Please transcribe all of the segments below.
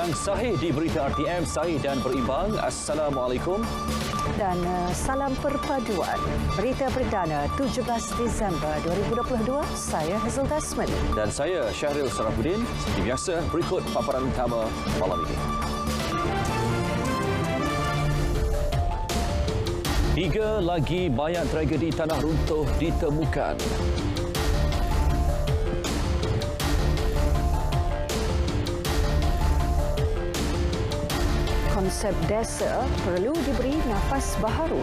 Yang sahih di berita RTM, sahih dan berimbang. Assalamualaikum. Dan salam perpaduan. Berita perdana 17 Disember 2022, saya Hazel Desmond. Dan saya Syahril Sarafuddin. Seperti biasa, berikut paparan utama malam ini. 3 lagi mayat tragedi tanah runtuh ditemukan. Konsep desa perlu diberi nafas baharu.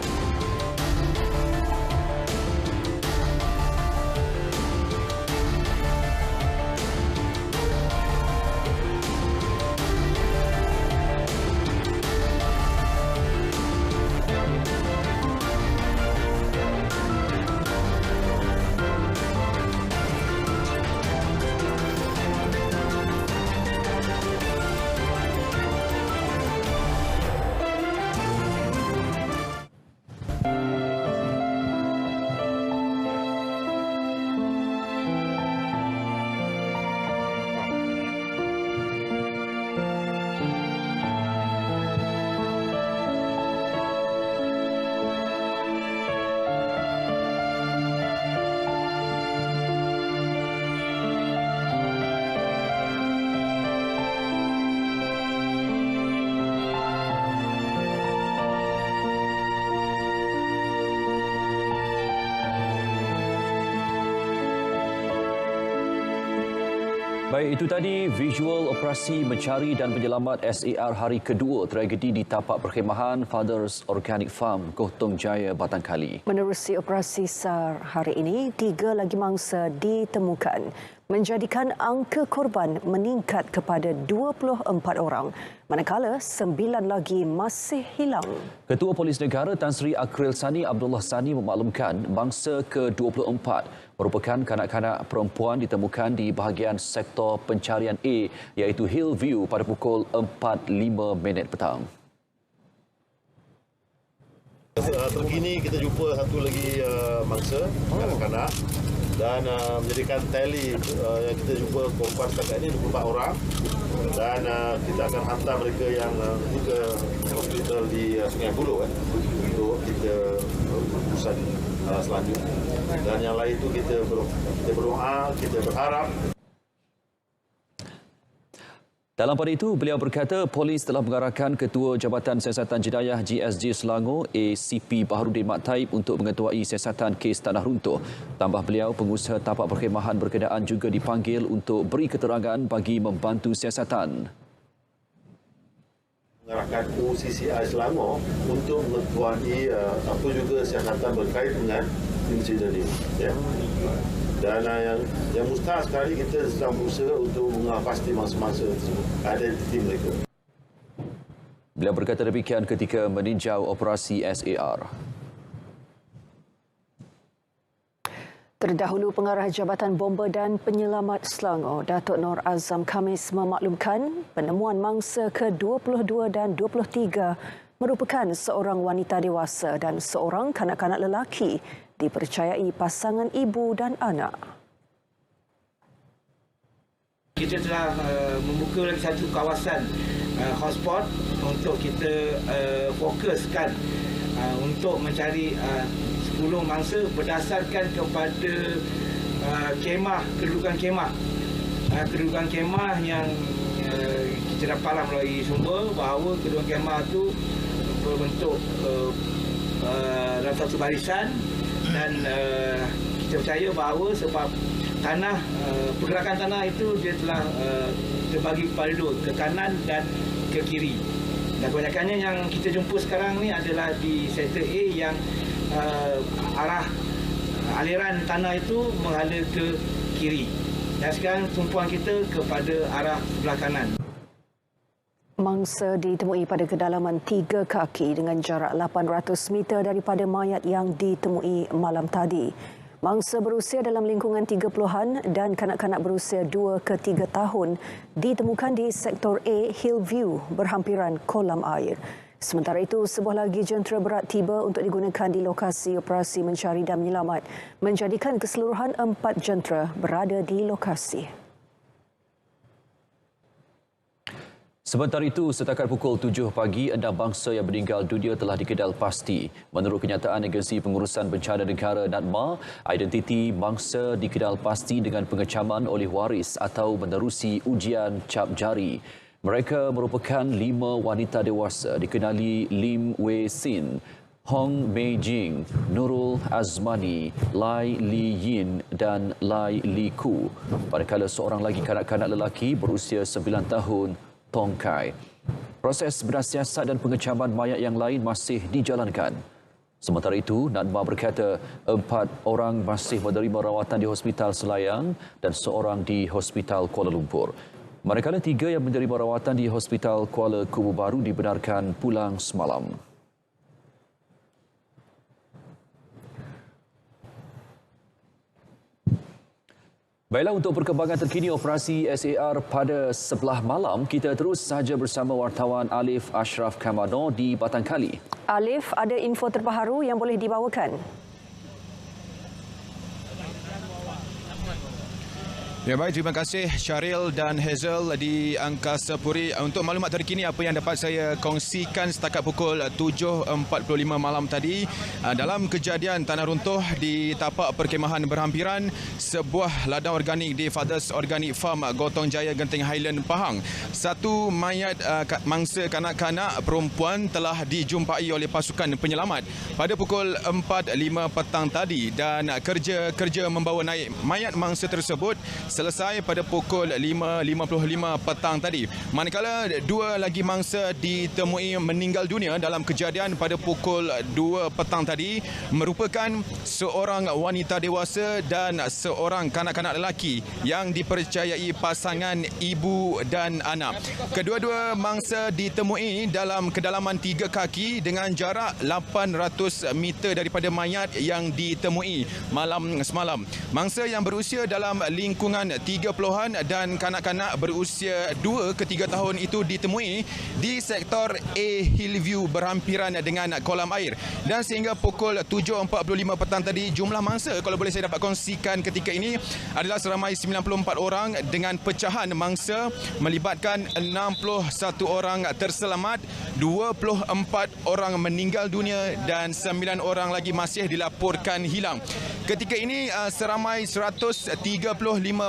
Baik, itu tadi visual operasi mencari dan penyelamat SAR hari kedua tragedi di tapak perkhemahan Fathers Organic Farm, Gotong Jaya, Batang Kali. Menerusi operasi SAR hari ini, 3 lagi mangsa ditemukan, menjadikan angka korban meningkat kepada 24 orang, manakala 9 lagi masih hilang. Ketua Polis Negara Tan Sri Akril Sani Abdullah Sani memaklumkan bangsa ke-24 merupakan kanak-kanak perempuan ditemukan di bahagian sektor pencarian A iaitu Hillview pada pukul 4.05 petang. Terkini kita jumpa satu lagi mangsa kanak-kanak dan menjadikan tally yang kita jumpa korban setakat ini 24 orang dan kita akan hantar mereka yang ke hospital di Sungai Buloh untuk kita urusan selanjutnya. Dan yang lain itu kita berdoa, kita berharap. Dalam pada itu, beliau berkata polis telah mengarahkan Ketua Jabatan Siasatan Jenayah GSJ Selangor ACP Baharudin Mat Taib untuk mengetuai siasatan kes tanah runtuh. Tambah beliau, pengusaha tapak perkhemahan berkenaan juga dipanggil untuk beri keterangan bagi membantu siasatan. Mengarahkan OCCI Selangor untuk mengetuai apa juga siasatan berkait dengan insiden ini. Ya. Dan yang mustahil sekali kita sedang berusaha untuk pasti mangsa-mangsa tersebut, identiti mereka. Beliau berkata demikian ketika meninjau operasi SAR. Terdahulu, Pengarah Jabatan Bomba dan Penyelamat Selangor, Datuk Nor Azam Khamis memaklumkan penemuan mangsa ke-22 dan 23 merupakan seorang wanita dewasa dan seorang kanak-kanak lelaki dipercayai pasangan ibu dan anak. Kita telah membuka lagi satu kawasan hotspot untuk kita fokuskan untuk mencari 10 mangsa berdasarkan kepada kemah, kedudukan kemah yang kita dapatlah melalui sumber bahawa kedudukan kemah itu berbentuk dalam satu barisan dan kita percaya bahawa sebab pergerakan tanah itu dia telah terbagi kepada dua, ke kanan dan ke kiri. Dan kebanyakannya yang kita jumpa sekarang ni adalah di sektor A yang arah aliran tanah itu menghala ke kiri. Dan sekarang tumpuan kita kepada arah sebelah kanan. Mangsa ditemui pada kedalaman 3 kaki dengan jarak 800 meter daripada mayat yang ditemui malam tadi. Mangsa berusia dalam lingkungan 30-an dan kanak-kanak berusia 2 ke 3 tahun ditemukan di sektor A Hillview berhampiran kolam air. Sementara itu, sebuah lagi jentera berat tiba untuk digunakan di lokasi operasi mencari dan menyelamat, menjadikan keseluruhan 4 jentera berada di lokasi. Sementara itu, setakat pukul 7 pagi, 6 bangsa yang meninggal dunia telah dikenal pasti. Menurut kenyataan Agensi Pengurusan Bencana Negara NADMA, identiti bangsa dikenal pasti dengan pengecaman oleh waris atau menerusi ujian cap jari. Mereka merupakan 5 wanita dewasa dikenali Lim Wei Sin, Hong Mei Jing, Nurul Azmani, Lai Li Yin dan Lai Li Ku. Manakala seorang lagi kanak-kanak lelaki berusia 9 tahun, Tong Kai. Proses bersiasat dan pengecaman mayat yang lain masih dijalankan. Sementara itu, NADMA berkata 4 orang masih menerima rawatan di Hospital Selayang dan seorang di Hospital Kuala Lumpur. Manakala 3 yang menerima rawatan di Hospital Kuala Kubu Baru dibenarkan pulang semalam. Baiklah, untuk perkembangan terkini operasi SAR pada sebelah malam, kita terus sahaja bersama wartawan Alif Ashraf Kamano di Batang Kali. Alif, ada info terbaru yang boleh dibawakan? Ya baik, terima kasih Syaril dan Hazel di Angkasa Puri. Untuk maklumat terkini apa yang dapat saya kongsikan setakat pukul 7.45 malam tadi, dalam kejadian tanah runtuh di tapak perkemahan berhampiran sebuah ladang organik di Fathers Organic Farm Gotong Jaya Genting Highland Pahang, satu mayat mangsa kanak-kanak perempuan telah dijumpai oleh pasukan penyelamat pada pukul 4.05 petang tadi, dan kerja membawa naik mayat mangsa tersebut selesai pada pukul 5.55 petang tadi. Manakala 2 lagi mangsa ditemui meninggal dunia dalam kejadian pada pukul 2 petang tadi, merupakan seorang wanita dewasa dan seorang kanak-kanak lelaki yang dipercayai pasangan ibu dan anak. Kedua-dua mangsa ditemui dalam kedalaman 3 kaki dengan jarak 800 meter daripada mayat yang ditemui malam semalam. Mangsa yang berusia dalam lingkungan 30-an dan kanak-kanak berusia 2 ke 3 tahun itu ditemui di sektor A Hillview berhampiran dengan kolam air. Dan sehingga pukul 7.45 petang tadi, jumlah mangsa kalau boleh saya dapat kongsikan ketika ini adalah seramai 94 orang dengan pecahan mangsa melibatkan 61 orang terselamat, 24 orang meninggal dunia dan 9 orang lagi masih dilaporkan hilang. Ketika ini seramai 135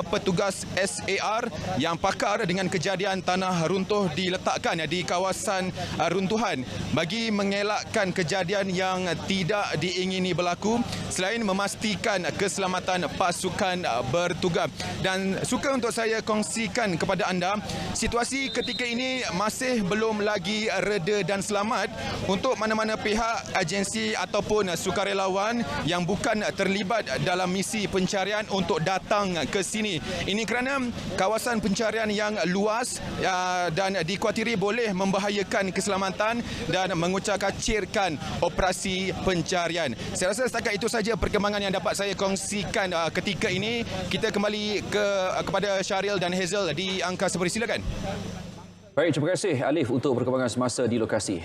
petugas SAR yang pakar dengan kejadian tanah runtuh diletakkan di kawasan runtuhan bagi mengelakkan kejadian yang tidak diingini berlaku, selain memastikan keselamatan pasukan bertugas. Dan suka untuk saya kongsikan kepada anda, situasi ketika ini masih belum lagi reda dan selamat untuk mana-mana pihak, agensi ataupun sukarelawan yang bukan terlibat dalam misi pencarian untuk datang ke sini. Ini kerana kawasan pencarian yang luas dan dikuatiri boleh membahayakan keselamatan dan mengucak-acirkan operasi pencarian. Saya rasa setakat itu saja perkembangan yang dapat saya kongsikan ketika ini. Kita kembali kepada Syaril dan Hazel di Angkasa Puri. Silakan. Baik, terima kasih Alif untuk perkembangan semasa di lokasi.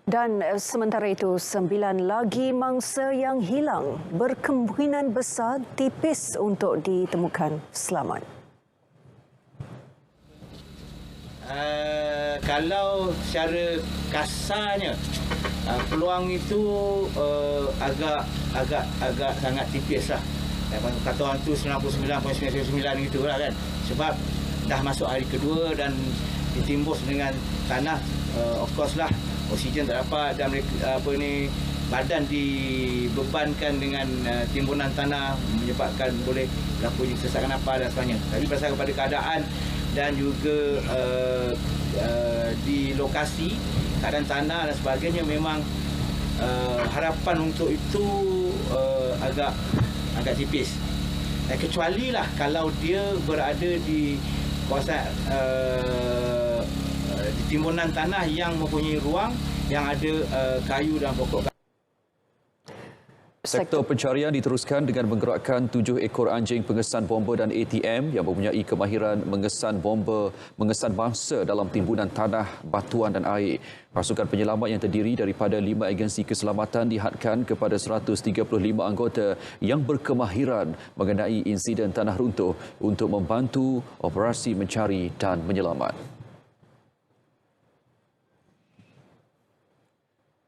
Dan sementara itu, 9 lagi mangsa yang hilang berkemungkinan besar tipis untuk ditemukan selamat. Kalau secara kasarnya peluang itu agak sangat tipis lah. Kata orang tu 99.99 gitu lah kan. Sebab dah masuk hari kedua dan ditimbus dengan tanah, of course lah oksigen tak dapat dan badan dibebankan dengan timbunan tanah menyebabkan boleh berlaku sesak nafas dan sebagainya. Tapi berdasarkan kepada keadaan dan juga di lokasi, keadaan tanah dan sebagainya, memang harapan untuk itu agak tipis. Kecuali lah kalau dia berada di kawasan di timbunan tanah yang mempunyai ruang yang ada kayu dan pokok. Sektor pencarian diteruskan dengan menggerakkan 7 ekor anjing pengesan bomba dan ATM yang mempunyai kemahiran mengesan mangsa dalam timbunan tanah, batuan dan air. Pasukan penyelamat yang terdiri daripada 5 agensi keselamatan dihadkan kepada 135 anggota yang berkemahiran mengenai insiden tanah runtuh untuk membantu operasi mencari dan menyelamat.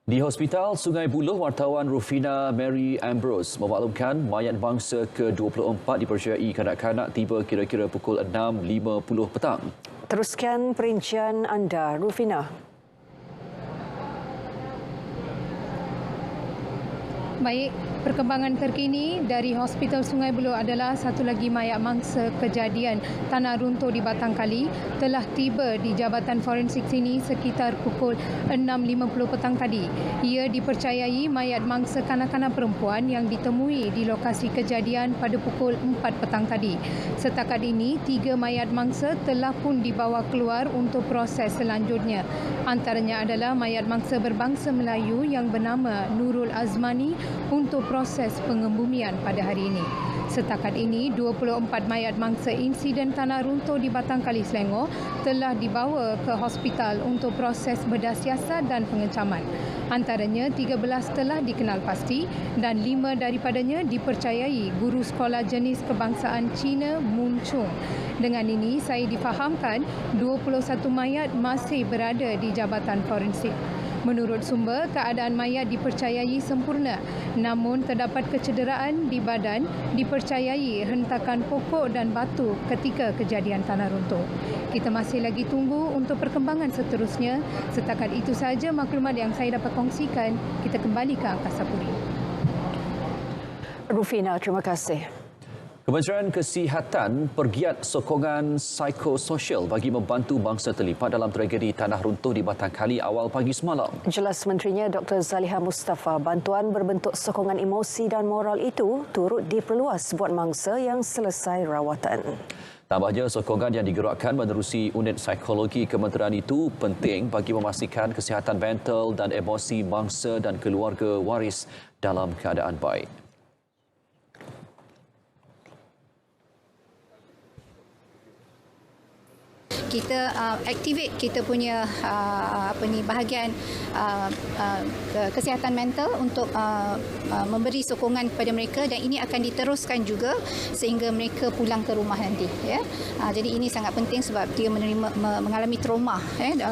Di Hospital Sungai Buloh, wartawan Rufina Mary Ambrose memaklumkan mayat bangsa ke-24 dipercayai kanak-kanak tiba kira-kira pukul 6.50 petang. Teruskan perincian anda, Rufina. Baik, perkembangan terkini dari Hospital Sungai Buloh adalah satu lagi mayat mangsa kejadian tanah runtuh di Batang Kali telah tiba di Jabatan Forensik sini sekitar pukul 6.50 petang tadi. Ia dipercayai mayat mangsa kanak-kanak perempuan yang ditemui di lokasi kejadian pada pukul 4 petang tadi. Setakat ini, 3 mayat mangsa telah pun dibawa keluar untuk proses selanjutnya. Antaranya adalah mayat mangsa berbangsa Melayu yang bernama Nurul Azmani untuk proses pengembumian pada hari ini. Setakat ini, 24 mayat mangsa insiden tanah runtuh di Batang Kali, Selangor telah dibawa ke hospital untuk proses bedah siasat dan pengecaman. Antaranya 13 telah dikenal pasti dan 5 daripadanya dipercayai guru sekolah jenis kebangsaan Cina Mun Chung. Dengan ini, saya difahamkan 21 mayat masih berada di Jabatan Forensik. Menurut sumber, keadaan mayat dipercayai sempurna, namun terdapat kecederaan di badan dipercayai hentakan pokok dan batu ketika kejadian tanah runtuh. Kita masih lagi tunggu untuk perkembangan seterusnya. Setakat itu sahaja maklumat yang saya dapat kongsikan. Kita kembali ke Angkasa Puri. Rufina, terima kasih. Kementerian Kesihatan pergiat sokongan psikososial bagi membantu bangsa terlibat dalam tragedi tanah runtuh di Batang Kali awal pagi semalam. Jelas Menterinya Dr. Zaliha Mustafa, bantuan berbentuk sokongan emosi dan moral itu turut diperluas buat mangsa yang selesai rawatan. Tambahnya, sokongan yang digerakkan menerusi unit psikologi kementerian itu penting bagi memastikan kesihatan mental dan emosi mangsa dan keluarga waris dalam keadaan baik. Kita activate kita punya bahagian kesihatan mental untuk memberi sokongan kepada mereka, dan ini akan diteruskan juga sehingga mereka pulang ke rumah nanti, ya. Jadi ini sangat penting sebab dia mengalami trauma,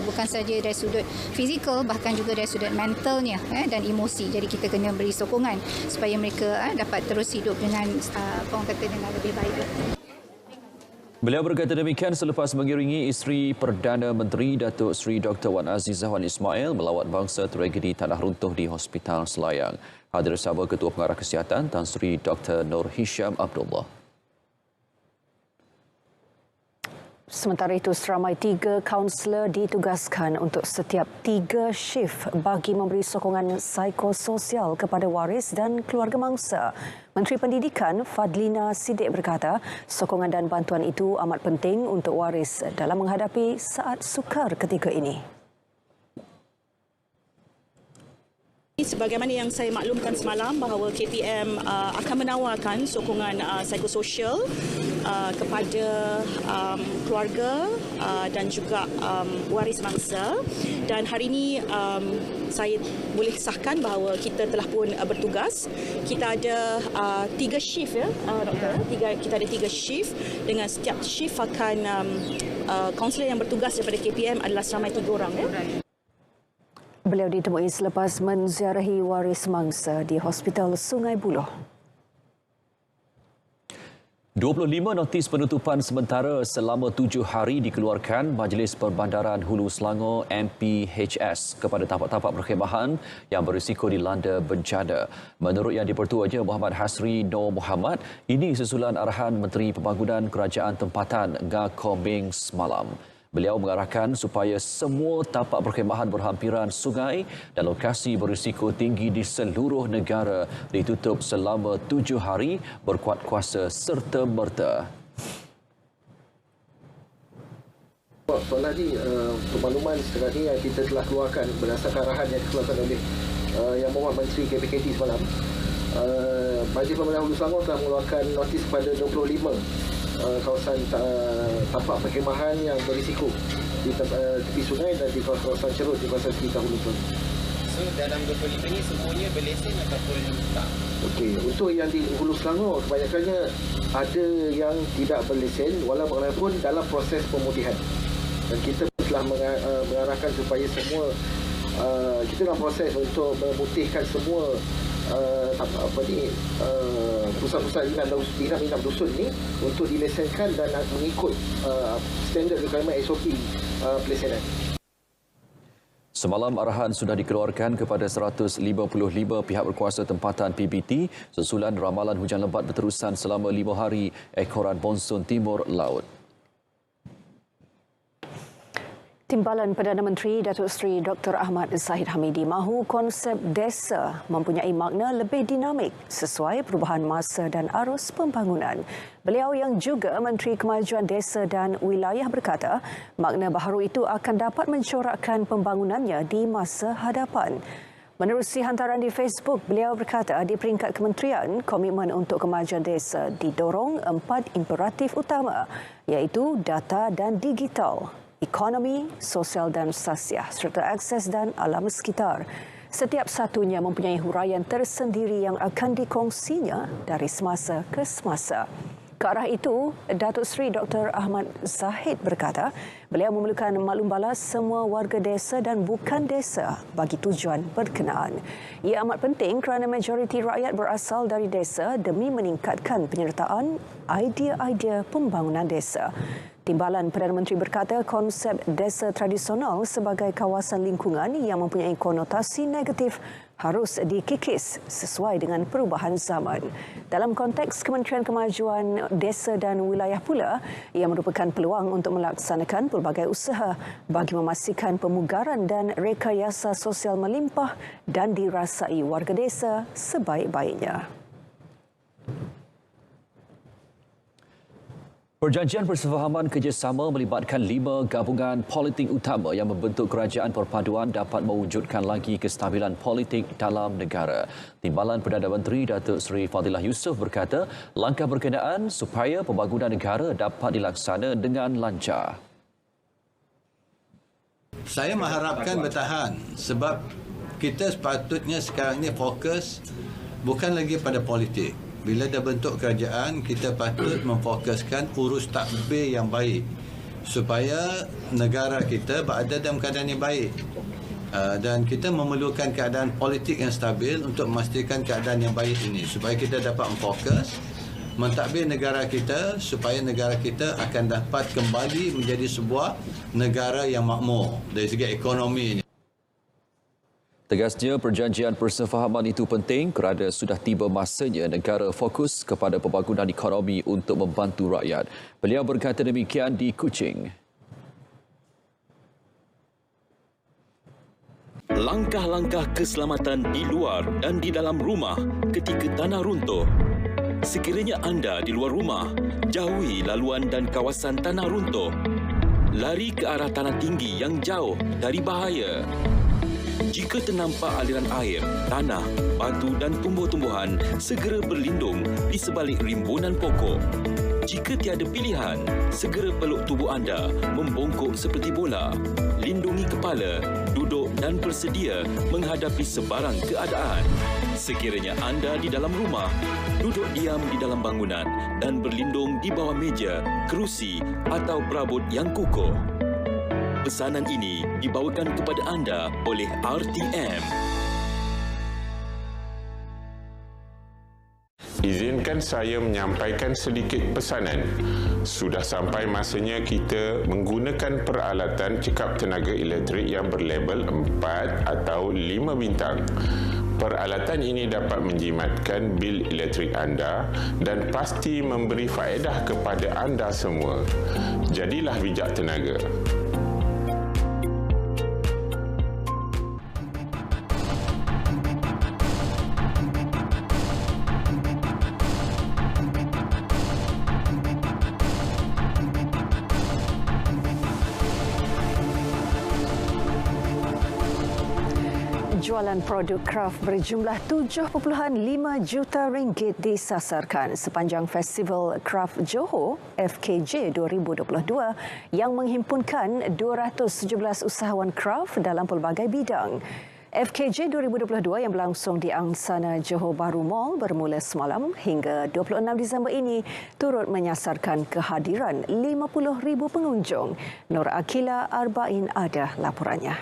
bukan saja dari sudut fizikal, bahkan juga dari sudut mentalnya, dan emosi. Jadi kita kena beri sokongan supaya mereka dapat terus hidup dengan dengan lebih baik. Beliau berkata demikian selepas mengiringi isteri Perdana Menteri Datuk Seri Dr. Wan Azizah Wan Ismail melawat bangsa tragedi tanah runtuh di Hospital Selayang. Hadir bersama Ketua Pengarah Kesihatan Tan Sri Dr. Nur Hisham Abdullah. Sementara itu, seramai 3 kaunselor ditugaskan untuk setiap 3 shift bagi memberi sokongan psikososial kepada waris dan keluarga mangsa. Menteri Pendidikan Fadlina Siddiq berkata, sokongan dan bantuan itu amat penting untuk waris dalam menghadapi saat sukar ketika ini. Sebagaimana yang saya maklumkan semalam bahawa KPM akan menawarkan sokongan psikososial kepada keluarga dan juga waris mangsa, dan hari ini saya boleh sahkan bahawa kita telah pun bertugas. Kita ada 3 shift, ya, doktor. Kita ada 3 shift, dengan setiap shift akan kaunselor yang bertugas daripada KPM adalah seramai 3 orang, ya. Beliau ditemui selepas menziarahi waris mangsa di Hospital Sungai Buloh. 25 notis penutupan sementara selama 7 hari dikeluarkan Majlis Perbandaran Hulu Selangor MPHS kepada tapak-tapak perkhemahan yang berisiko dilanda bencana. Menurut Yang di-Pertuanya Muhammad Hasri Noor Muhammad, ini susulan arahan Menteri Pembangunan Kerajaan Tempatan Ngah Koming semalam. Beliau mengarahkan supaya semua tapak perkhemahan berhampiran sungai dan lokasi berisiko tinggi di seluruh negara ditutup selama 7 hari berkuat kuasa serta-merta. Soalan ni, makluman sekarang ni yang kita telah keluarkan berdasarkan arahan yang dikeluarkan oleh Yang Berhormat Menteri KPKT semalam. Majlis Perbandaran Hulu Selangor telah mengeluarkan notis kepada 25 kawasan tapak perkhemahan yang berisiko di tepi sungai dan di kawasan cerut di kawasan sekitar Hulu Selangor. So dalam 25 ini semuanya berlesen ataupun tak? Okey, untuk yang di Hulu Selangor kebanyakannya ada yang tidak berlesen walaupun dalam proses pemudihan. Dan kita telah mengarahkan supaya semua kita dalam proses untuk memutihkan semua pusat-pusat inap dusun ni untuk dilesenkan dan mengikut standard requirement SOP pelesenan. Semalam arahan sudah dikeluarkan kepada 155 pihak berkuasa tempatan PBT susulan ramalan hujan lebat berterusan selama 5 hari ekoran monsun timur laut. Timbalan Perdana Menteri Datuk Seri Dr. Ahmad Zahid Hamidi mahu konsep desa mempunyai makna lebih dinamik sesuai perubahan masa dan arus pembangunan. Beliau yang juga Menteri Kemajuan Desa dan Wilayah berkata, makna baharu itu akan dapat mencorakkan pembangunannya di masa hadapan. Menerusi hantaran di Facebook, beliau berkata di peringkat kementerian, komitmen untuk kemajuan desa didorong 4 imperatif utama iaitu data dan digital, ekonomi, sosial dan sasiah serta akses dan alam sekitar. Setiap satunya mempunyai huraian tersendiri yang akan dikongsinya dari semasa ke semasa. Ke arah itu, Datuk Seri Dr. Ahmad Zahid berkata, beliau memerlukan maklum balas semua warga desa dan bukan desa bagi tujuan berkenaan. Ia amat penting kerana majoriti rakyat berasal dari desa demi meningkatkan penyertaan idea-idea pembangunan desa. Timbalan Perdana Menteri berkata konsep desa tradisional sebagai kawasan lingkungan yang mempunyai konotasi negatif harus dikikis sesuai dengan perubahan zaman. Dalam konteks Kementerian Kemajuan Desa dan Wilayah pula, ia merupakan peluang untuk melaksanakan pelbagai usaha bagi memastikan pemugaran dan rekayasa sosial melimpah dan dirasai warga desa sebaik-baiknya. Perjanjian persefahaman kerjasama melibatkan 5 gabungan politik utama yang membentuk kerajaan perpaduan dapat mewujudkan lagi kestabilan politik dalam negara. Timbalan Perdana Menteri Datuk Seri Fadilah Yusof berkata, langkah berkenaan supaya pembangunan negara dapat dilaksana dengan lancar. Saya mengharapkan bertahan sebab kita sepatutnya sekarang ini fokus bukan lagi pada politik. Bila dah bentuk kerajaan, kita patut memfokuskan urus tadbir yang baik supaya negara kita berada dalam keadaan yang baik. Dan kita memerlukan keadaan politik yang stabil untuk memastikan keadaan yang baik ini supaya kita dapat memfokus mentadbir negara kita supaya negara kita akan dapat kembali menjadi sebuah negara yang makmur dari segi ekonomi ini. Tegasnya, perjanjian persefahaman itu penting kerana sudah tiba masanya negara fokus kepada pembangunan ekonomi untuk membantu rakyat. Beliau berkata demikian di Kuching. Langkah-langkah keselamatan di luar dan di dalam rumah ketika tanah runtuh. Sekiranya anda di luar rumah, jauhi laluan dan kawasan tanah runtuh. Lari ke arah tanah tinggi yang jauh dari bahaya. Jika ternampak aliran air, tanah, batu dan tumbuh-tumbuhan, segera berlindung di sebalik rimbunan pokok. Jika tiada pilihan, segera peluk tubuh anda membongkok seperti bola. Lindungi kepala, duduk dan bersedia menghadapi sebarang keadaan. Sekiranya anda di dalam rumah, duduk diam di dalam bangunan dan berlindung di bawah meja, kerusi atau perabot yang kukuh. Pesanan ini dibawakan kepada anda oleh RTM. Izinkan saya menyampaikan sedikit pesanan. Sudah sampai masanya kita menggunakan peralatan cekap tenaga elektrik yang berlabel 4 atau 5 bintang. Peralatan ini dapat menjimatkan bil elektrik anda dan pasti memberi faedah kepada anda semua. Jadilah bijak tenaga. Jualan produk kraft berjumlah 7.5 juta ringgit disasarkan sepanjang Festival Kraft Johor FKJ 2022 yang menghimpunkan 217 usahawan kraft dalam pelbagai bidang. FKJ 2022 yang berlangsung di Angsana Johor Bahru Mall bermula semalam hingga 26 Disember ini turut menyasarkan kehadiran 50,000 pengunjung. Nur Akila Arba'in ada laporannya.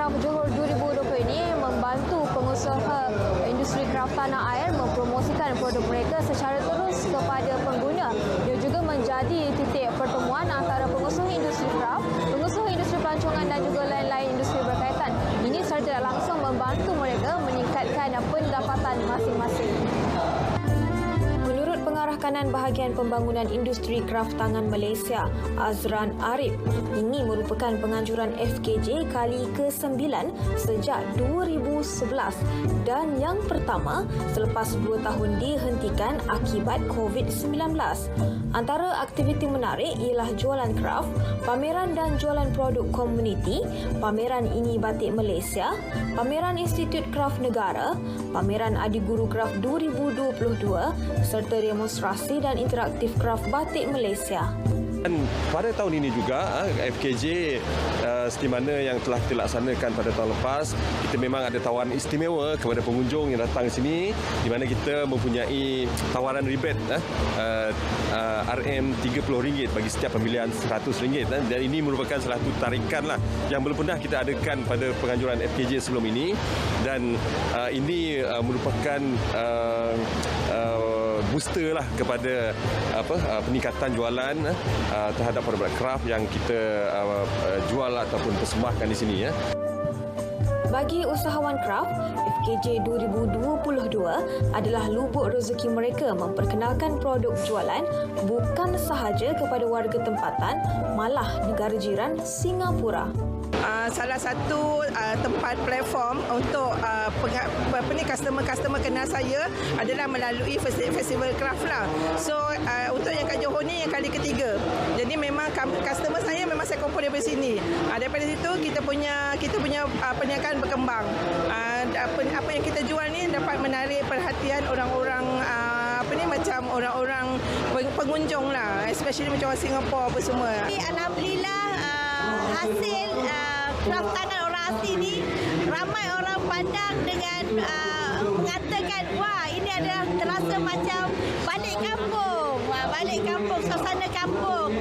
Kraft Johor 2020 ini membantu pengusaha industri kraft tanah air mempromosikan produk mereka secara terus kepada pengguna. Ia juga menjadi titik pertemuan antara pengusaha industri kraft, pengusaha industri pelancongan dan juga lain-lain industri berkaitan. Ini secara tidak langsung membantu mereka meningkatkan pendapatan masing-masing. Menurut Pengarah Kanan Bahagian Pembangunan Industri Kraft Tangan Malaysia, Azran Arif, ini merupakan penganjuran FKJ kali ke-9 sejak 2011 dan yang pertama selepas 2 tahun dihentikan akibat COVID-19. Antara aktiviti menarik ialah jualan kraft, pameran dan jualan produk komuniti, pameran Ini Batik Malaysia, pameran Institut Kraft Negara, pameran Adi Guru Kraft 2022 serta demonstrasi dan interaktif kraft batik Malaysia. Dan pada tahun ini juga FKJ seperti mana yang telah kita laksanakan pada tahun lepas, kita memang ada tawaran istimewa kepada pengunjung yang datang ke sini di mana kita mempunyai tawaran rebate RM30 bagi setiap pembelian RM100 dan ini merupakan salah satu tarikan yang belum pernah kita adakan pada penganjuran FKJ sebelum ini dan ini merupakan booster kepada peningkatan jualan terhadap produk kraft yang kita jual ataupun persembahkan di sini. Bagi usahawan kraft, FKJ 2022 adalah lubuk rezeki mereka memperkenalkan produk jualan bukan sahaja kepada warga tempatan, malah negara jiran Singapura. Salah satu tempat platform untuk customer kenal saya adalah melalui festival craft lah. So untuk yang kat Johor ni yang kali ketiga. Jadi memang customer saya memang saya kumpul daripada sini. Daripada situ kita punya perniagaan berkembang. Apa yang kita jual ni dapat menarik perhatian orang-orang macam orang-orang pengunjung lah, especially macam orang Singapura apa semua. Alhamdulillah hasil kraft tangan orang asli ni ramai orang pandang dengan mengatakan wah ini adalah terasa macam balik kampung, suasana kampung.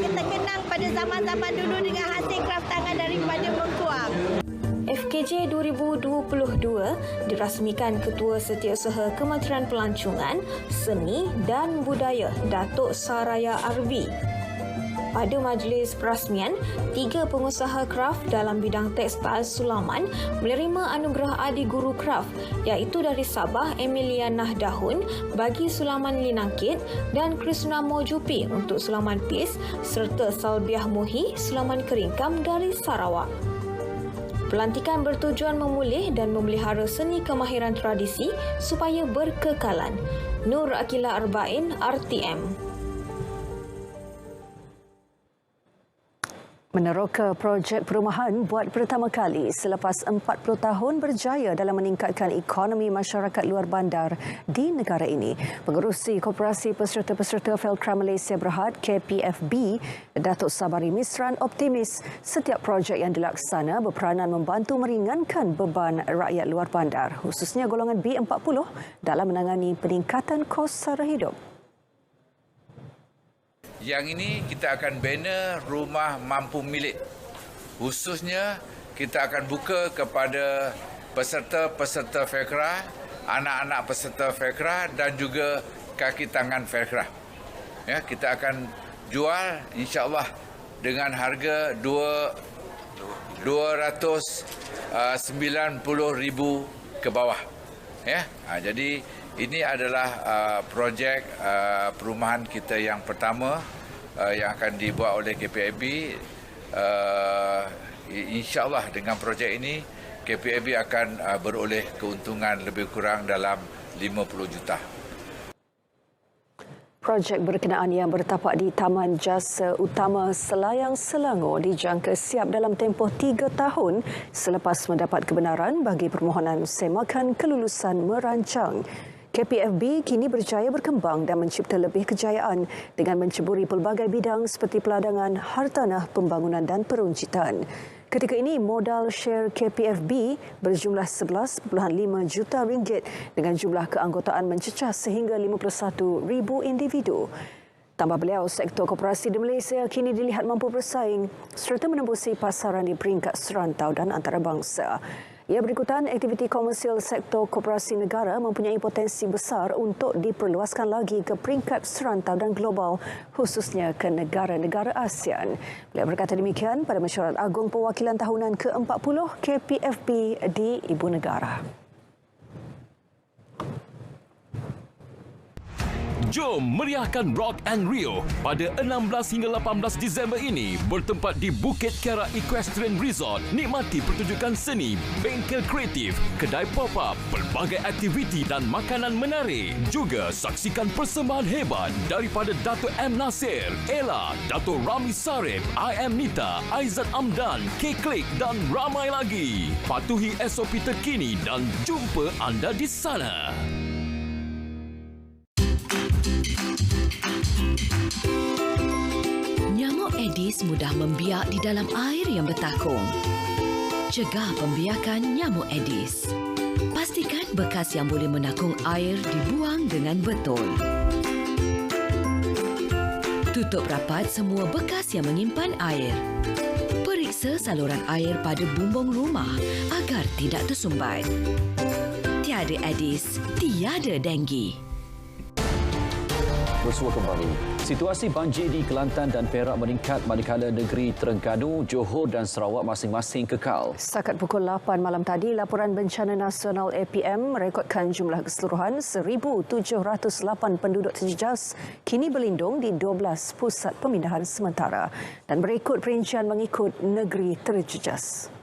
Kita kenang pada zaman-zaman dulu dengan hasil kraft tangan daripada Mengkuang. FKJ 2022 dirasmikan Ketua Setiausaha Kementerian Pelancongan, Seni dan Budaya Datuk Saraya Arbi. Pada majlis perasmian, 3 pengusaha kraft dalam bidang tekstil Sulaman menerima anugerah Adi Guru Kraft iaitu dari Sabah Emilianah Dahun bagi Sulaman Linangkit dan Krishna Mojupi untuk Sulaman Pis serta Salbiah Muhi Sulaman Keringkam dari Sarawak. Pelantikan bertujuan memulih dan memelihara seni kemahiran tradisi supaya berkekalan. Nur Akila Arba'in, RTM. Meneroka projek perumahan buat pertama kali selepas 40 tahun berjaya dalam meningkatkan ekonomi masyarakat luar bandar di negara ini. Pengerusi Koperasi Peserta-Peserta Felcra Malaysia Berhad KPFB, Datuk Sabari Misran optimis setiap projek yang dilaksana berperanan membantu meringankan beban rakyat luar bandar, khususnya golongan B40 dalam menangani peningkatan kos sara hidup. Yang ini kita akan bina rumah mampu milik. Khususnya kita akan buka kepada peserta-peserta Felcra, anak-anak peserta Felcra dan juga kaki tangan Felcra. Ya, kita akan jual insya-Allah dengan harga RM290,000 ke bawah. Ya, jadi ini adalah projek perumahan kita yang pertama yang akan dibuat oleh KPFB. InsyaAllah dengan projek ini KPFB akan beroleh keuntungan lebih kurang dalam 50 juta. Projek berkenaan yang bertapak di Taman Jasa Utama Selayang Selangor dijangka siap dalam tempoh 3 tahun selepas mendapat kebenaran bagi permohonan semakan kelulusan merancang. KPFB kini berjaya berkembang dan mencipta lebih kejayaan dengan menceburi pelbagai bidang seperti peladangan, hartanah, pembangunan dan peruncitan. Ketika ini, modal share KPFB berjumlah 11.5 juta ringgit dengan jumlah keanggotaan mencecah sehingga 51,000 individu. Tambah beliau, sektor koperasi di Malaysia kini dilihat mampu bersaing serta menembusi pasaran di peringkat serantau dan antarabangsa. Ia berikutan aktiviti komersial sektor koperasi negara mempunyai potensi besar untuk diperluaskan lagi ke peringkat serantau dan global, khususnya ke negara-negara ASEAN. Beliau berkata demikian pada Mesyuarat Agung Perwakilan Tahunan ke-40 KPFB di Ibu Negara. Jom meriahkan Rock and Rio pada 16 hingga 18 Disember ini bertempat di Bukit Kiara Equestrian Resort. Nikmati pertunjukan seni, bengkel kreatif, kedai pop-up, pelbagai aktiviti dan makanan menarik. Juga saksikan persembahan hebat daripada Dato' M. Nasir, Ella, Dato' Rami Sarip, I.M. Nita, Aizat Amdan, K-Click dan ramai lagi. Patuhi SOP terkini dan jumpa anda di sana. Nyamuk Aedes mudah membiak di dalam air yang bertakung. Cegah pembiakan nyamuk Aedes. Pastikan bekas yang boleh menakung air dibuang dengan betul. Tutup rapat semua bekas yang menyimpan air. Periksa saluran air pada bumbung rumah agar tidak tersumbat. Tiada Aedes, tiada denggi. Bersua kembali. Situasi banjir di Kelantan dan Perak meningkat manakala negeri Terengganu, Johor dan Sarawak masing-masing kekal. Setakat pukul 8 malam tadi, Laporan Bencana Nasional APM merekodkan jumlah keseluruhan 1,708 penduduk terjejas kini berlindung di 12 pusat pemindahan sementara. Dan berikut perincian mengikut negeri terjejas.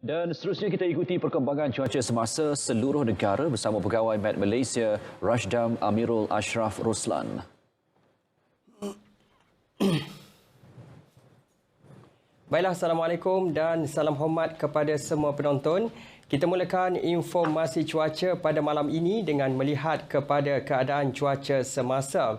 Dan seterusnya kita ikuti perkembangan cuaca semasa seluruh negara bersama Pegawai Met Malaysia Rashdam Amirul Ashraf Ruslan. Baiklah, Assalamualaikum dan salam hormat kepada semua penonton. Kita mulakan informasi cuaca pada malam ini dengan melihat kepada keadaan cuaca semasa.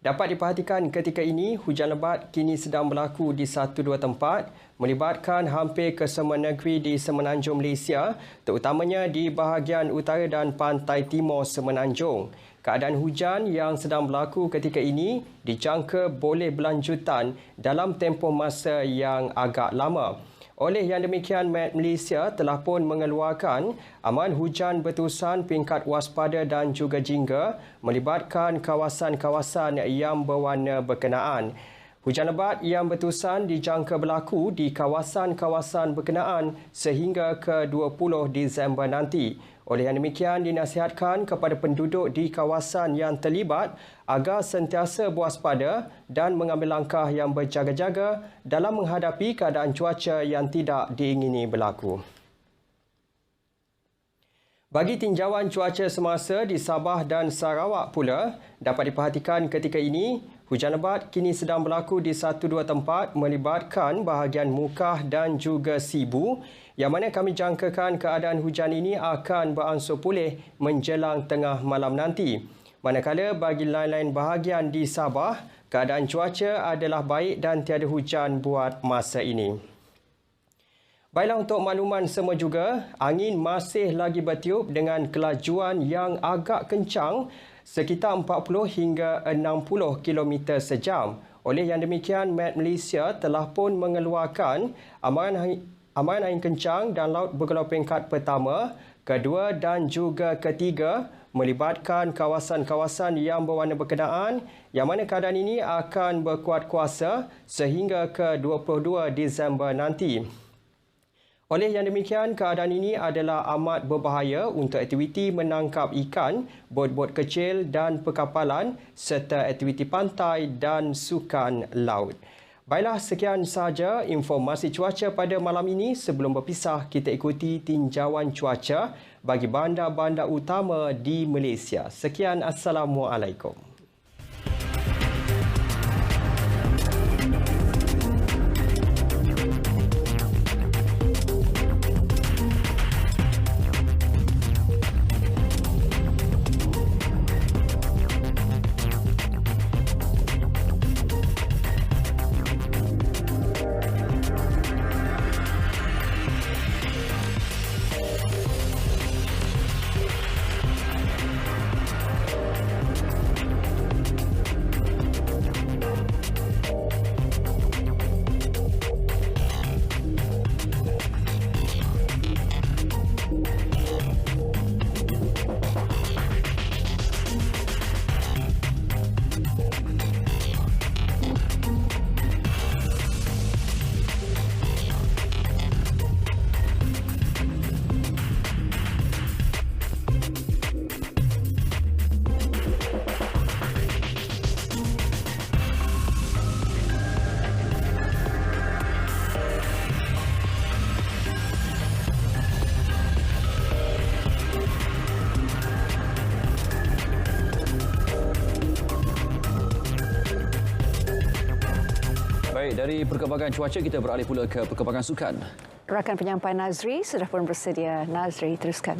Dapat diperhatikan ketika ini, hujan lebat kini sedang berlaku di 1-2 tempat melibatkan hampir ke semua negeri di Semenanjung Malaysia, terutamanya di bahagian utara dan pantai timur Semenanjung. Keadaan hujan yang sedang berlaku ketika ini dijangka boleh berlanjutan dalam tempoh masa yang agak lama. Oleh yang demikian, Met Malaysia telah pun mengeluarkan aman hujan berterusan peringkat waspada dan juga jingga melibatkan kawasan-kawasan yang berwarna berkenaan. Hujan lebat yang berterusan dijangka berlaku di kawasan-kawasan berkenaan sehingga ke 20 Disember nanti. Oleh yang demikian, dinasihatkan kepada penduduk di kawasan yang terlibat agar sentiasa berwaspada dan mengambil langkah yang berjaga-jaga dalam menghadapi keadaan cuaca yang tidak diingini berlaku. Bagi tinjauan cuaca semasa di Sabah dan Sarawak pula, dapat diperhatikan ketika ini, hujan lebat kini sedang berlaku di 1-2 tempat melibatkan bahagian Mukah dan juga Sibu, yang mana kami jangkakan keadaan hujan ini akan beransur pulih menjelang tengah malam nanti. Manakala bagi lain-lain bahagian di Sabah, keadaan cuaca adalah baik dan tiada hujan buat masa ini. Baiklah, untuk makluman semua juga, angin masih lagi bertiup dengan kelajuan yang agak kencang sekitar 40 hingga 60 km sejam. Oleh yang demikian, Met Malaysia telah pun mengeluarkan amaran angin kencang dan laut bergelombang peringkat pertama, kedua dan juga ketiga melibatkan kawasan-kawasan yang berwarna berkenaan, yang mana keadaan ini akan berkuat kuasa sehingga ke 22 Disember nanti. Oleh yang demikian, keadaan ini adalah amat berbahaya untuk aktiviti menangkap ikan, bot-bot kecil dan perkapalan serta aktiviti pantai dan sukan laut. Baiklah, sekian sahaja informasi cuaca pada malam ini. Sebelum berpisah, kita ikuti tinjauan cuaca bagi bandar-bandar utama di Malaysia. Sekian, Assalamualaikum. Baik, dari perkembangan cuaca kita beralih pula ke perkembangan sukan. Rakan penyampai Nazri sudah pun bersedia. Nazri, teruskan.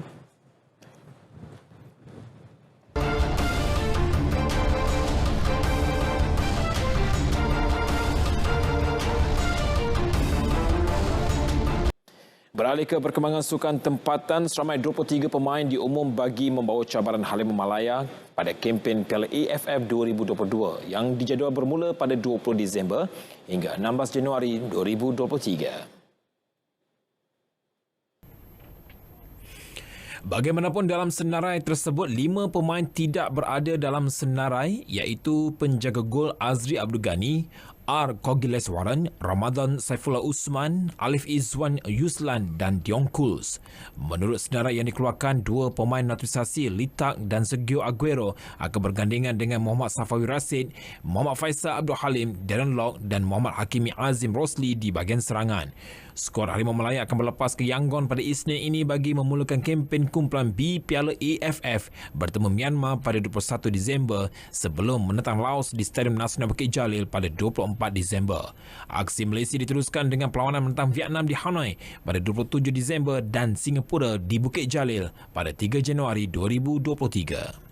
Beralih ke perkembangan sukan tempatan, seramai 23 pemain diumum bagi membawa cabaran Halimah Malaya pada kempen Piala AFF 2022 yang dijadual bermula pada 20 Disember hingga 16 Januari 2023. Bagaimanapun dalam senarai tersebut, 5 pemain tidak berada dalam senarai iaitu penjaga gol Azri Abdul Ghani, R. Kogiles Warren, Ramadan Saifullah Usman, Alif Izwan Yuslan dan Dion Kuls. Menurut senarai yang dikeluarkan, 2 pemain naturalisasi Litak dan Sergio Aguero akan bergandingan dengan Muhammad Safawi Rashid, Muhammad Faisal Abdul Halim, Darren Lock dan Muhammad Hakimi Azim Rosli di bahagian serangan. Skor Harimau Malaya akan berlepas ke Yangon pada Isnin ini bagi memulakan kempen kumpulan B Piala AFF bertemu Myanmar pada 21 Disember sebelum menentang Laos di Stadium Nasional Bukit Jalil pada 24 Disember. Aksi Malaysia diteruskan dengan perlawanan menentang Vietnam di Hanoi pada 27 Disember dan Singapura di Bukit Jalil pada 3 Januari 2023.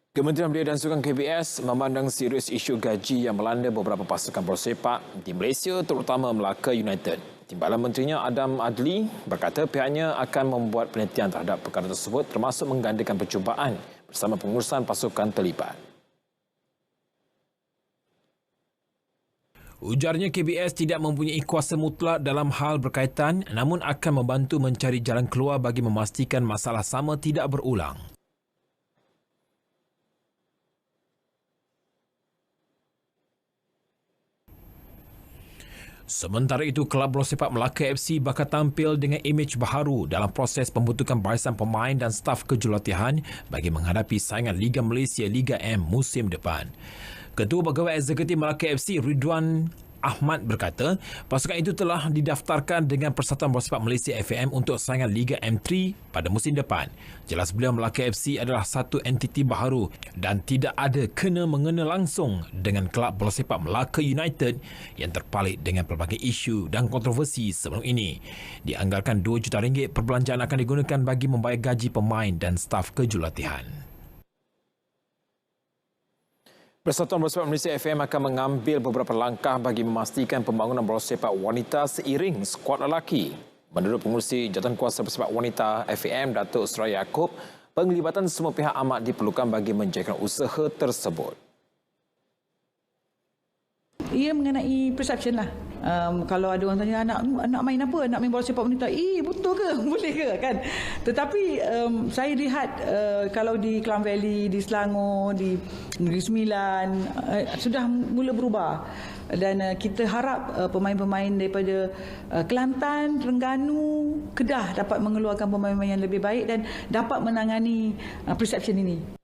Kementerian Belia dan Sukan KBS memandang serius isu gaji yang melanda beberapa pasukan bola sepak di Malaysia, terutama Melaka United. Timbalan Menterinya Adam Adli berkata pihaknya akan membuat penelitian terhadap perkara tersebut termasuk menggandakan percubaan bersama pengurusan pasukan terlibat. Ujarnya KBS tidak mempunyai kuasa mutlak dalam hal berkaitan namun akan membantu mencari jalan keluar bagi memastikan masalah sama tidak berulang. Sementara itu, Kelab Bola Sepak Melaka FC bakal tampil dengan imej baharu dalam proses pembentukan barisan pemain dan staf kejurulatihan bagi menghadapi saingan Liga Malaysia Liga M musim depan. Ketua Pegawai Eksekutif Melaka FC Ridwan Ahmad berkata, pasukan itu telah didaftarkan dengan Persatuan Bola Sepak Malaysia FAM untuk saingan Liga M3 pada musim depan. Jelas beliau, Melaka FC adalah satu entiti baharu dan tidak ada kena-mengena langsung dengan Kelab Bola Sepak Melaka United yang terpalit dengan pelbagai isu dan kontroversi sebelum ini. Dianggarkan RM2 juta perbelanjaan akan digunakan bagi membayar gaji pemain dan staf kejurulatihan. Persatuan Bola Sepak Malaysia FM akan mengambil beberapa langkah bagi memastikan pembangunan bola sepak wanita seiring skuad lelaki. Menurut pengurusi Jawatankuasa Bola Sepak Wanita FAM, Datuk Suraya Yaakob, penglibatan semua pihak amat diperlukan bagi menjayakan usaha tersebut. Ia mengenai perception lah. Kalau ada orang tanya nak main apa, nak main bola sepak wanita, betul ke, boleh ke kan? Tetapi saya lihat kalau di Klang Valley, di Selangor, di Negeri Sembilan sudah mula berubah dan kita harap pemain-pemain daripada Kelantan, Terengganu, Kedah dapat mengeluarkan pemain-pemain yang lebih baik dan dapat menangani perception ini.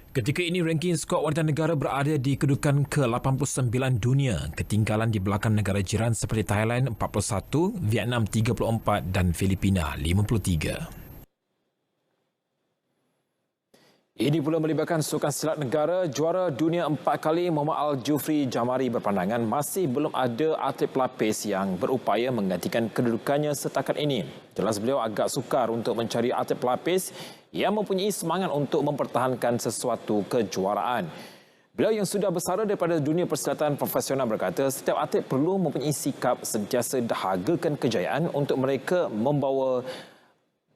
Ketika ini, ranking skuad wanita negara berada di kedudukan ke-89 dunia, ketinggalan di belakang negara jiran seperti Thailand 41, Vietnam 34 dan Filipina 53. Ini pula melibatkan sukan silat negara. Juara dunia 4 kali Muhammad Al-Jufri Jamari berpandangan masih belum ada atlet pelapis yang berupaya menggantikan kedudukannya setakat ini. Jelas beliau agak sukar untuk mencari atlet pelapis yang mempunyai semangat untuk mempertahankan sesuatu kejuaraan. Beliau yang sudah bersara daripada dunia persilatan profesional berkata setiap atlet perlu mempunyai sikap sentiasa dahagakan kejayaan untuk mereka membawa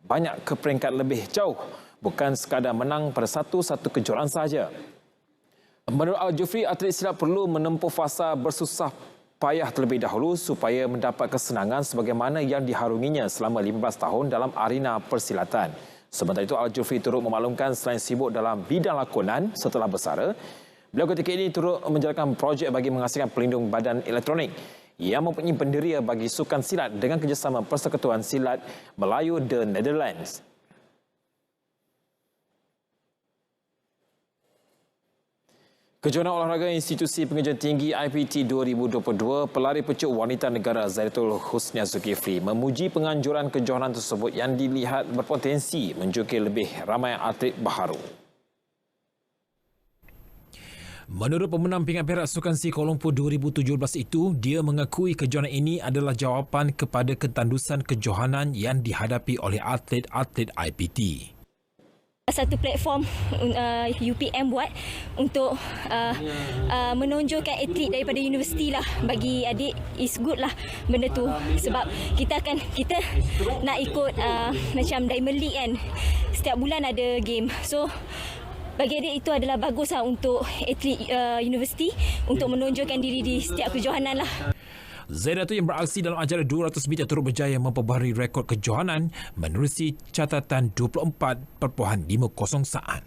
banyak ke peringkat lebih jauh, bukan sekadar menang pada satu kejuaraan sahaja. Menurut Al-Jufri, atlet silat perlu menempuh fasa bersusah payah terlebih dahulu supaya mendapat kesenangan sebagaimana yang diharunginya selama 15 tahun dalam arena persilatan. Sementara itu, Al-Jufri turut memaklumkan selain sibuk dalam bidang lakonan setelah bersara, beliau ketika ini turut menjalankan projek bagi menghasilkan pelindung badan elektronik yang mempunyai penderia bagi sukan silat dengan kerjasama Persekutuan Silat Melayu The Netherlands. Kejohanan Olahraga Institusi Pengajian Tinggi IPT 2022, pelari pecuk wanita negara Zaidatul Husnia Zulkifli memuji penganjuran kejohanan tersebut yang dilihat berpotensi menjukir lebih ramai atlet baharu. Menurut pemenang pingat perak Sukan SEA Kuala Lumpur 2017 itu, dia mengakui kejohanan ini adalah jawapan kepada ketandusan kejohanan yang dihadapi oleh atlet-atlet IPT. Satu platform UPM buat untuk menonjolkan atlet daripada universiti lah. Bagi adik is good lah benda tu, sebab kita nak ikut macam Diamond League kan, setiap bulan ada game. So bagi adik itu adalah bagus lah untuk atlet universiti untuk menonjolkan diri di setiap kejohanan lah. Zaida tu yang beraksi dalam acara 200 meter turut berjaya memperbaharui rekod kejohanan menerusi catatan 24.50 saat.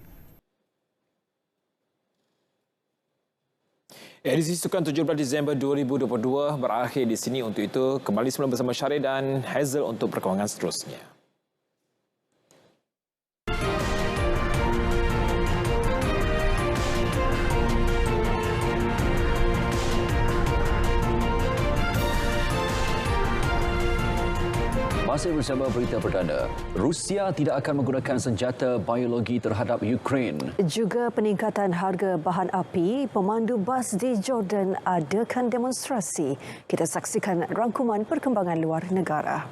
Edisi Sukan 17 Disember 2022 berakhir di sini. Untuk itu, kembali semula bersama Syarif dan Hazel untuk perkembangan seterusnya. Masih bersama berita perdana, Rusia tidak akan menggunakan senjata biologi terhadap Ukraine. Juga peningkatan harga bahan api, pemandu bas di Jordan adakan demonstrasi. Kita saksikan rangkuman perkembangan luar negara.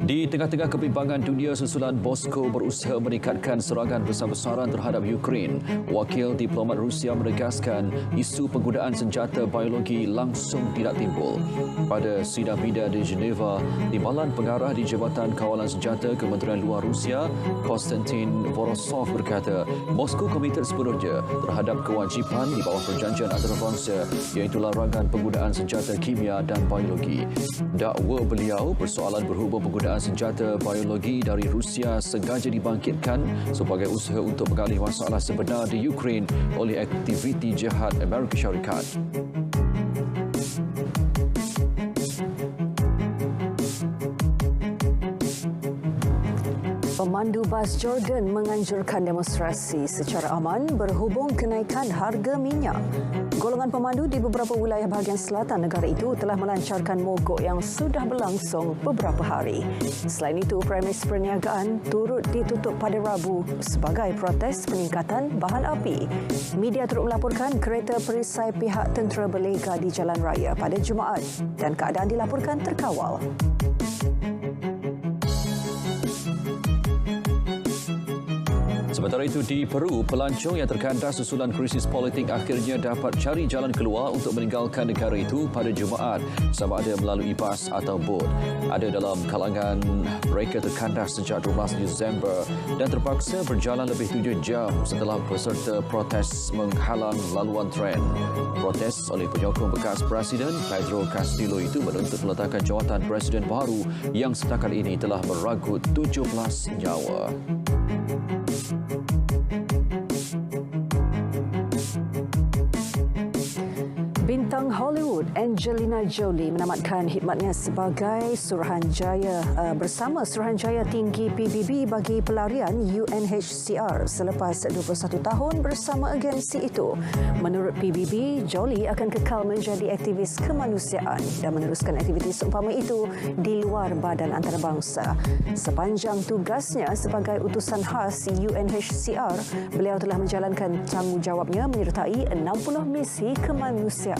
Di tengah-tengah kebimbangan dunia susulan Moscow berusaha meningkatkan serangan besar-besaran terhadap Ukraine, wakil diplomat Rusia menegaskan isu penggunaan senjata biologi langsung tidak timbul. Pada sidang media di Geneva, Timbalan Pengarah di Jabatan Kawalan Senjata Kementerian Luar Rusia, Konstantin Vorosov berkata, Moscow komited sepenuhnya terhadap kewajipan di bawah perjanjian antarabangsa iaitu larangan penggunaan senjata kimia dan biologi. Dakwa beliau, persoalan berhubung penggunaan senjata biologi dari Rusia sengaja dibangkitkan sebagai usaha untuk mengalih masalah sebenar di Ukraine oleh aktiviti jihad Amerika Syarikat. Pemandu bas Jordan menganjurkan demonstrasi secara aman berhubung kenaikan harga minyak. Golongan pemandu di beberapa wilayah bahagian selatan negara itu telah melancarkan mogok yang sudah berlangsung beberapa hari. Selain itu, premis perniagaan turut ditutup pada Rabu sebagai protes peningkatan bahan api. Media turut melaporkan kereta perisai pihak tentera berlega di jalan raya pada Jumaat dan keadaan dilaporkan terkawal. Sementara itu di Peru, pelancong yang terkandas susulan krisis politik akhirnya dapat cari jalan keluar untuk meninggalkan negara itu pada Jumaat, sama ada melalui bas atau bot. Ada dalam kalangan mereka terkandas sejak 12 Disember dan terpaksa berjalan lebih 7 jam setelah peserta protes menghalang laluan tren. Protes oleh penyokong bekas Presiden Pedro Castillo itu menuntut peletakan jawatan Presiden baru yang setakat ini telah meragut 17 nyawa. Bintang Hollywood Angelina Jolie menamatkan khidmatnya sebagai Suruhanjaya bersama Suruhanjaya Tinggi PBB bagi pelarian UNHCR selepas 21 tahun bersama agensi itu. Menurut PBB, Jolie akan kekal menjadi aktivis kemanusiaan dan meneruskan aktiviti seumpama itu di luar badan antarabangsa. Sepanjang tugasnya sebagai utusan khas UNHCR, beliau telah menjalankan tanggungjawabnya menyertai 60 misi kemanusiaan.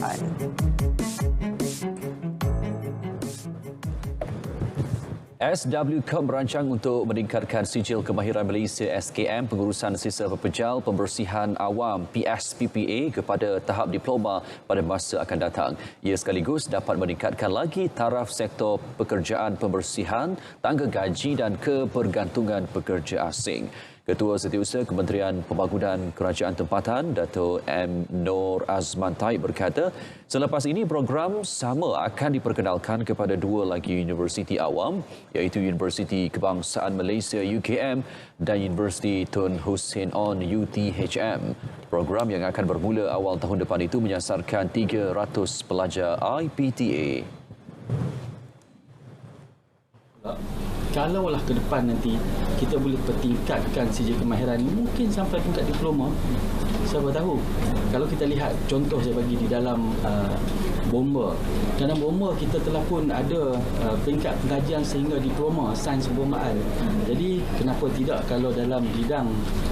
SWCOM merancang untuk meningkatkan sijil kemahiran Malaysia SKM pengurusan sisa pepejal pembersihan awam PSPPA kepada tahap diploma pada masa akan datang. Ia sekaligus dapat meningkatkan lagi taraf sektor pekerjaan pembersihan, tangga gaji dan kebergantungan pekerja asing. Ketua Setiausaha Kementerian Pembangunan Kerajaan Tempatan, Dato' M. Nur Azman Taib berkata, selepas ini program sama akan diperkenalkan kepada 2 lagi universiti awam, iaitu Universiti Kebangsaan Malaysia UKM dan Universiti Tun Hussein On UTHM. Program yang akan bermula awal tahun depan itu menyasarkan 300 pelajar IPTA. Kalaulah ke depan nanti kita boleh pertingkatkan sijil kemahiran ini mungkin sampai tingkat diploma, siapa tahu. Kalau kita lihat contoh saya bagi di dalam bomba. Dalam bomba kita telah pun ada peringkat pengajian sehingga diploma sains bombaan. Jadi kenapa tidak kalau dalam bidang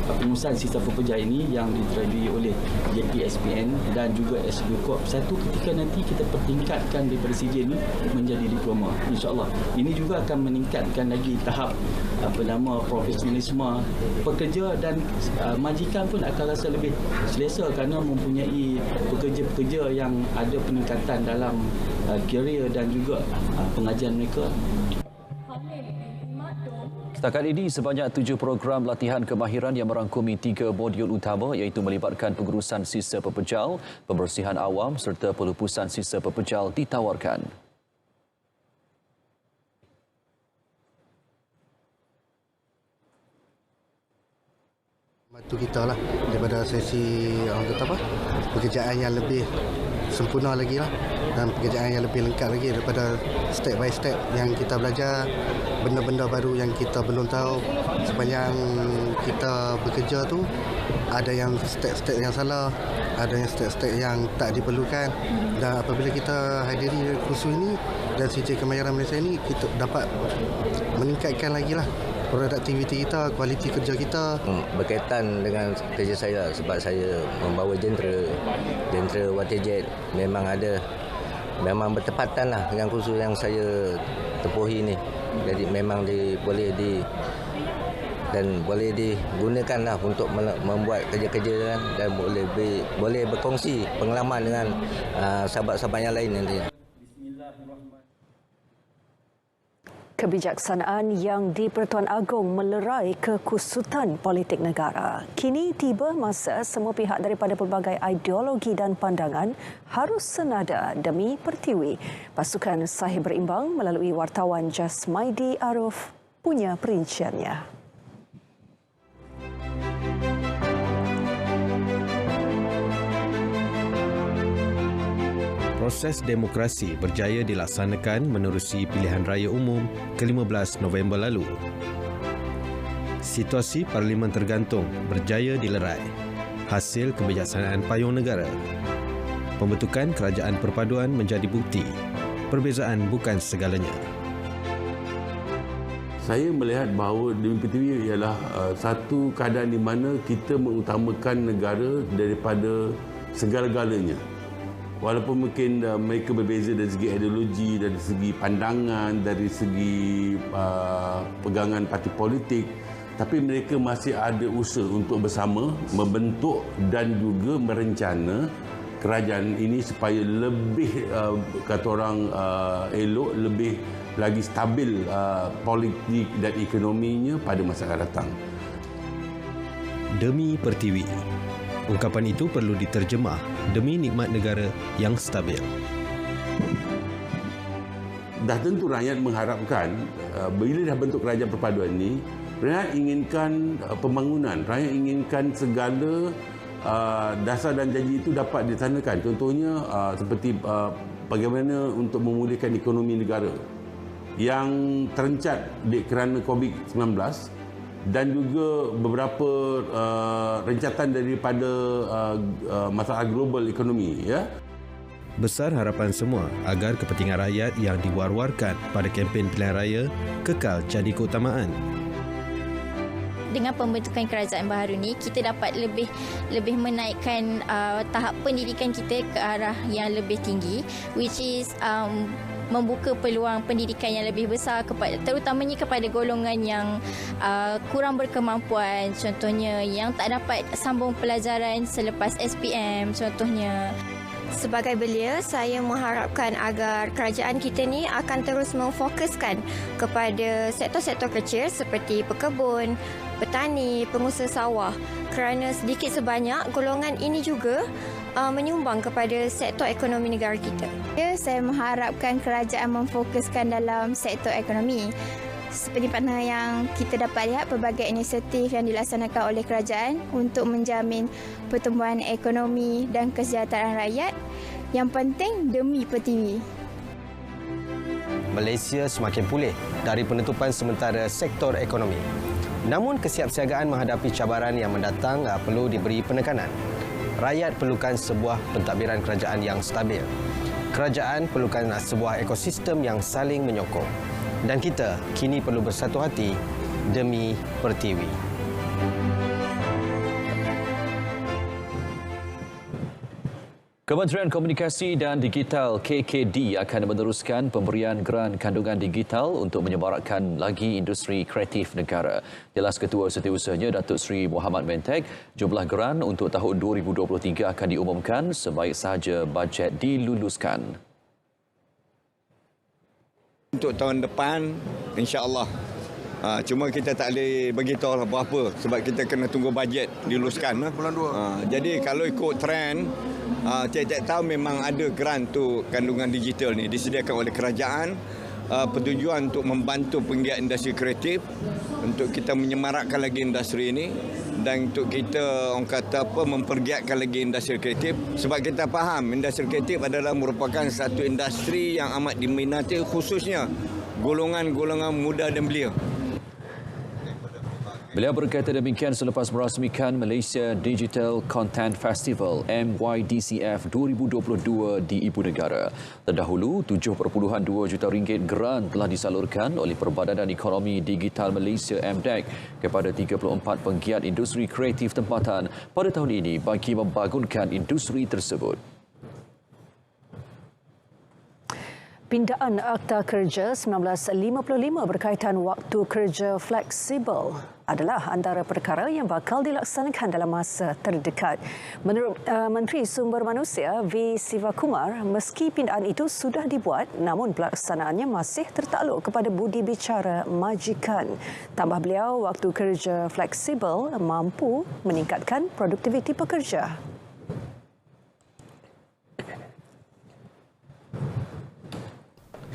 pengurusan sistem pekerja ini yang diterajui oleh JPSPN dan juga SDUKOP, satu ketika nanti kita pertingkatkan daripada CJ ini menjadi diploma. InsyaAllah ini juga akan meningkatkan lagi tahap profesionalisme pekerja dan majikan pun akan rasa lebih selesa kerana mempunyai pekerja-pekerja yang ada peningkatan dalam karier dan juga pengajian mereka. Setakat ini, sebanyak 7 program latihan kemahiran yang merangkumi 3 modul utama iaitu melibatkan pengurusan sisa pepejal, pembersihan awam serta pelupusan sisa pepejal ditawarkan. Bantu kita lah daripada sesi pekerjaan yang lebih sempurna lagi lah dan pekerjaan yang lebih lengkap lagi daripada step by step yang kita belajar, benda-benda baru yang kita belum tahu. Sepanjang kita bekerja tu ada yang step-step yang salah, ada yang step-step yang tak diperlukan, dan apabila kita hadiri kursus ini dan CJ Kemahiran Malaysia ini, kita dapat meningkatkan lagi lah produktiviti kita, kualiti kerja kita. Berkaitan dengan kerja saya sebab saya membawa jentera waterjet, memang bertepatan lah dengan kursus yang saya tempuhi ni. Jadi memang boleh digunakan lah untuk membuat kerja-kerja dan boleh berkongsi pengalaman dengan sahabat-sahabat yang lain nanti. Kebijaksanaan yang di-Pertuan Agong melerai kekusutan politik negara. Kini tiba masa semua pihak daripada pelbagai ideologi dan pandangan harus senada demi pertiwi. Pasukan Sahih Berimbang melalui wartawan Jasmaidi Arif punya perinciannya. Proses demokrasi berjaya dilaksanakan menerusi pilihan raya umum ke-15 November lalu. Situasi parlimen tergantung berjaya dilerai, hasil kebijaksanaan payung negara. Pembentukan kerajaan perpaduan menjadi bukti, perbezaan bukan segalanya. Saya melihat bahawa demi pertiwi ialah satu keadaan di mana kita mengutamakan negara daripada segala-galanya. Walaupun mungkin mereka berbeza dari segi ideologi, dari segi pandangan, dari segi pegangan parti politik, tapi mereka masih ada usaha untuk bersama membentuk dan juga merencana kerajaan ini supaya lebih kata orang elok, lebih lagi stabil politik dan ekonominya pada masa akan datang. Demi pertiwi. Ungkapan itu perlu diterjemah demi nikmat negara yang stabil. Dah tentu rakyat mengharapkan bila dah bentuk kerajaan perpaduan ini, rakyat inginkan pembangunan, rakyat inginkan segala dasar dan janji itu dapat dilaksanakan. Contohnya seperti bagaimana untuk memulihkan ekonomi negara yang terencat kerana COVID-19 dan juga beberapa rencatan daripada masalah global ekonomi, ya. Besar harapan semua agar kepentingan rakyat yang diwar-warkan pada kempen pilihan raya kekal jadi keutamaan. Dengan pembentukan kerajaan baru ni, kita dapat lebih menaikkan tahap pendidikan kita ke arah yang lebih tinggi, which is membuka peluang pendidikan yang lebih besar terutamanya kepada golongan yang kurang berkemampuan, contohnya yang tak dapat sambung pelajaran selepas SPM contohnya. Sebagai belia, saya mengharapkan agar kerajaan kita ni akan terus memfokuskan kepada sektor-sektor kecil seperti pekebun, petani, pengusaha sawah, kerana sedikit sebanyak golongan ini juga menyumbang kepada sektor ekonomi negara kita. Saya mengharapkan kerajaan memfokuskan dalam sektor ekonomi. Seperti mana yang kita dapat lihat, pelbagai inisiatif yang dilaksanakan oleh kerajaan untuk menjamin pertumbuhan ekonomi dan kesejahteraan rakyat, yang penting demi pertiwi. Malaysia semakin pulih dari penutupan sementara sektor ekonomi. Namun kesiapsiagaan menghadapi cabaran yang mendatang perlu diberi penekanan. Rakyat perlukan sebuah pentadbiran kerajaan yang stabil. kerajaan perlukan sebuah ekosistem yang saling menyokong. Dan kita kini perlu bersatu hati demi Pertiwi. Kementerian Komunikasi dan Digital KKD akan meneruskan pemberian geran kandungan digital untuk menyemarakkan lagi industri kreatif negara. Jelas Ketua Setiausahanya Datuk Seri Muhammad Mentek, jumlah geran untuk tahun 2023 akan diumumkan sebaik sahaja bajet diluluskan. Untuk tahun depan, insya-Allah. Cuma kita tak boleh beritahu berapa sebab kita kena tunggu bajet diluluskan. Bulan 2. Jadi kalau ikut trend, tiap-tiap tahun memang ada grant tu kandungan digital ni disediakan oleh kerajaan, bertujuan untuk membantu penggiat industri kreatif, untuk kita menyemarakkan lagi industri ini dan untuk kita orang kata apa mempergiatkan lagi industri kreatif sebab kita faham industri kreatif adalah merupakan satu industri yang amat diminati khususnya golongan-golongan muda dan belia. Beliau berkata demikian selepas merasmikan Malaysia Digital Content Festival MYDCF 2022 di Ibu Negara. Terdahulu, 7.2 juta ringgit geran telah disalurkan oleh Perbadanan Ekonomi Digital Malaysia MDEC kepada 34 penggiat industri kreatif tempatan pada tahun ini bagi membangunkan industri tersebut. Pindaan Akta Kerja 1955 berkaitan waktu kerja fleksibel adalah antara perkara yang bakal dilaksanakan dalam masa terdekat. Menurut Menteri Sumber Manusia V. Sivakumar, meski pindaan itu sudah dibuat, namun pelaksanaannya masih tertakluk kepada budi bicara majikan. Tambah beliau, waktu kerja fleksibel mampu meningkatkan produktiviti pekerja.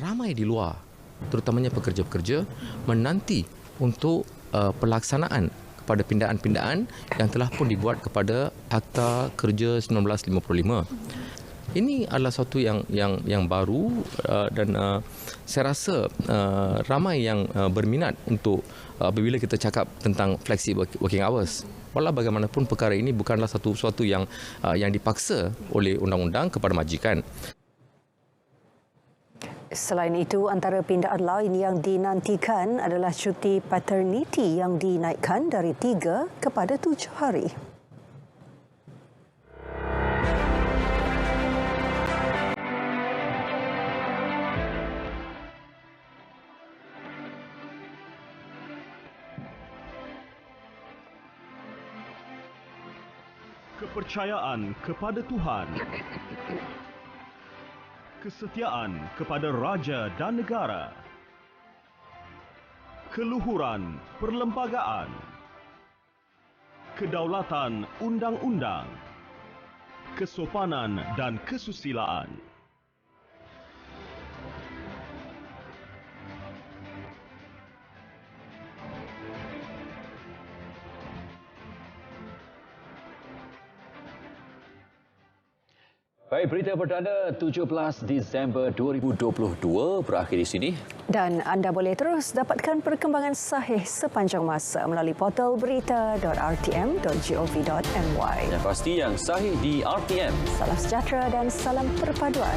Ramai di luar, terutamanya pekerja-pekerja, menanti untuk pelaksanaan kepada pindaan-pindaan yang telah pun dibuat kepada Akta Kerja 1955. Ini adalah satu yang baru dan saya rasa ramai yang berminat untuk apabila kita cakap tentang flexible working hours. Walau bagaimanapun perkara ini bukanlah sesuatu yang dipaksa oleh undang-undang kepada majikan. Selain itu, antara pindaan lain yang dinantikan adalah cuti paternity yang dinaikkan dari 3 kepada 7 hari. Kepercayaan kepada Tuhan, kesetiaan kepada raja dan negara, keluhuran perlembagaan, kedaulatan undang-undang, kesopanan dan kesusilaan. Baik, berita perdana 17 Disember 2022 berakhir di sini. Dan anda boleh terus dapatkan perkembangan sahih sepanjang masa melalui portal berita.rtm.gov.my. Yang pasti yang sahih di RTM. Salam sejahtera dan salam perpaduan.